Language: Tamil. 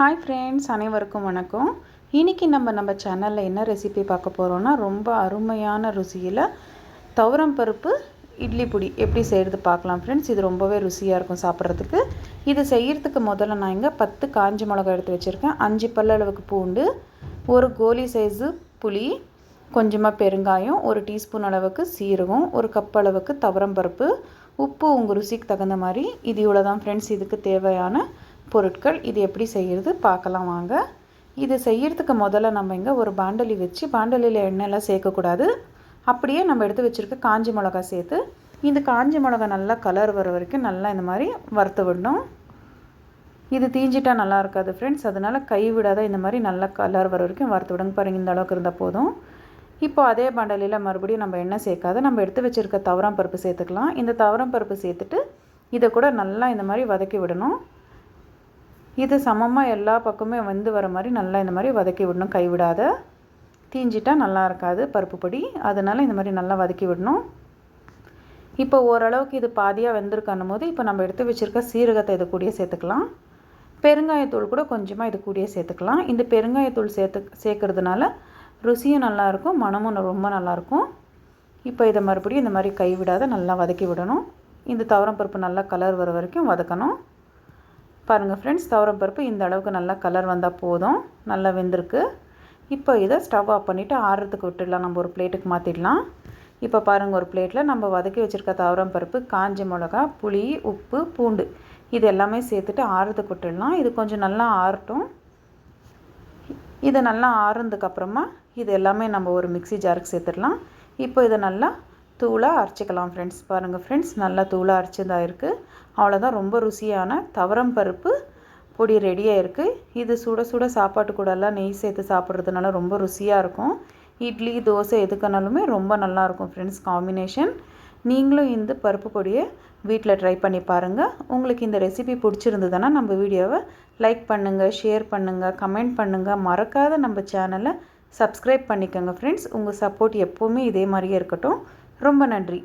ஹாய் ஃப்ரெண்ட்ஸ், அனைவருக்கும் வணக்கம். இன்றைக்கி நம்ம சேனலில் என்ன ரெசிபி பார்க்க போகிறோன்னா, ரொம்ப அருமையான ருசியில் துவரம் பருப்பு இட்லி பொடி எப்படி செய்கிறது பார்க்கலாம் ஃப்ரெண்ட்ஸ். இது ரொம்பவே ருசியாக இருக்கும் சாப்பிட்றதுக்கு. இது செய்கிறதுக்கு முதல்ல நான் இங்கே 10 காஞ்ச மிளகாய் எடுத்து வச்சுருக்கேன், 5 பல்லளவுக்கு பூண்டு, ஒரு கோலி சைஸு புளி, கொஞ்சமாக பெருங்காயம், 1 டீஸ்பூன் அளவுக்கு சீரகம், 1 கப் அளவுக்கு துவரம் பருப்பு, உப்பு உங்கள் ருசிக்கு தகுந்த மாதிரி. இது இவ்வளோ தான் ஃப்ரெண்ட்ஸ் இதுக்கு தேவையான பொருட்கள். இது எப்படி செய்கிறது பார்க்கலாம் வாங்க. இது செய்கிறதுக்கு முதல்ல நம்ம இங்கே ஒரு பாண்டலி வச்சு, பாண்டலியில் எண்ணெயெல்லாம் சேர்க்கக்கூடாது, அப்படியே நம்ம எடுத்து வச்சுருக்க காஞ்சி மிளகா சேர்த்து, இந்த காஞ்சி மிளகா நல்லா கலர் வர வரைக்கும் நல்லா இந்த மாதிரி வறுத்து விடணும். இது தீஞ்சிட்டால் நல்லா இருக்காது ஃப்ரெண்ட்ஸ், அதனால் கைவிடாத இந்த மாதிரி நல்லா கலர் வர வரைக்கும் வறுத்து விடுங்க. பாருங்கள், இந்த அளவுக்கு இருந்தால் போதும். இப்போ அதே பாண்டலியில் மறுபடியும் நம்ம எண்ணெய் சேர்க்காத நம்ம எடுத்து வச்சுருக்க துவரம் பருப்பு சேர்த்துக்கலாம். இந்த துவரம் பருப்பு சேர்த்துட்டு இதை கூட நல்லா இந்த மாதிரி வதக்கி விடணும். இது சமமாக எல்லா பக்கமே வந்து வர மாதிரி நல்லா இந்த மாதிரி வதக்கி விடணும், கைவிடாத. தீஞ்சிட்டால் நல்லா இருக்காது பருப்பு பொடி, அதனால் இந்த மாதிரி நல்லா வதக்கி விடணும். இப்போ ஓரளவுக்கு இது பாதியாக வெந்திருக்கணும் போது இப்போ நம்ம எடுத்து வச்சுருக்க சீரகத்தை இது கூடயே சேர்த்துக்கலாம். பெருங்காயத்தூள் கூட கொஞ்சமாக இது கூடயே சேர்த்துக்கலாம். இந்த பெருங்காயத்தூள் சேர்க்கறதுனால ருசியும் நல்லாயிருக்கும், மணமும் ரொம்ப நல்லாயிருக்கும். இப்போ இதை மறுபடியும் இந்த மாதிரி கைவிடாத நல்லா வதக்கி விடணும். இந்த துவரம் பருப்பு நல்லா கலர் வர வரைக்கும் வதக்கணும். பாருங்கள் ஃப்ரெண்ட்ஸ், துவரம் பருப்பு இந்த அளவுக்கு நல்லா கலர் வந்தால் போதும், நல்லா வெந்திருக்கு. இப்போ இதை ஸ்டவ் ஆஃப் பண்ணிவிட்டு ஆறுறதுக்கு விட்டுடலாம், நம்ம ஒரு பிளேட்டுக்கு மாற்றிடலாம். இப்போ பாருங்கள், ஒரு பிளேட்டில் நம்ம வதக்கி வச்சுருக்க துவரம் பருப்பு, காஞ்ச மிளகா, புளி, உப்பு, பூண்டு இது எல்லாமே சேர்த்துட்டு ஆறுறதுக்கு விட்டுடலாம். இது கொஞ்சம் நல்லா ஆறட்டும். இது நல்லா ஆறுனதுக்கப்புறமா இது எல்லாமே நம்ம ஒரு மிக்ஸி ஜாருக்கு சேர்த்துடலாம். இப்போ இதை நல்லா தூளாக அரைச்சிக்கலாம் ஃப்ரெண்ட்ஸ். பாருங்கள் ஃப்ரெண்ட்ஸ், நல்லா தூளாக அரைச்சதாக இருக்குது. அவ்வளோதான், ரொம்ப ருசியான துவரம் பருப்பு பொடி ரெடியாக இருக்குது. இது சுட சுட சாப்பாட்டு கூடலாம் நெய் சேர்த்து சாப்பிட்றதுனால ரொம்ப ருசியாக இருக்கும். இட்லி, தோசை எதுக்குனாலுமே ரொம்ப நல்லாயிருக்கும் ஃப்ரெண்ட்ஸ் காம்பினேஷன். நீங்களும் இந்த பருப்பு பொடியை வீட்டில் ட்ரை பண்ணி பாருங்கள். உங்களுக்கு இந்த ரெசிபி பிடிச்சிருந்ததுன்னா நம்ம வீடியோவை லைக் பண்ணுங்கள், ஷேர் பண்ணுங்கள், கமெண்ட் பண்ணுங்கள். மறக்காத நம்ம சேனலை சப்ஸ்கிரைப் பண்ணிக்கோங்க ஃப்ரெண்ட்ஸ். உங்கள் சப்போர்ட் எப்போவுமே இதே மாதிரியே இருக்கட்டும். ரொம்ப நன்றி.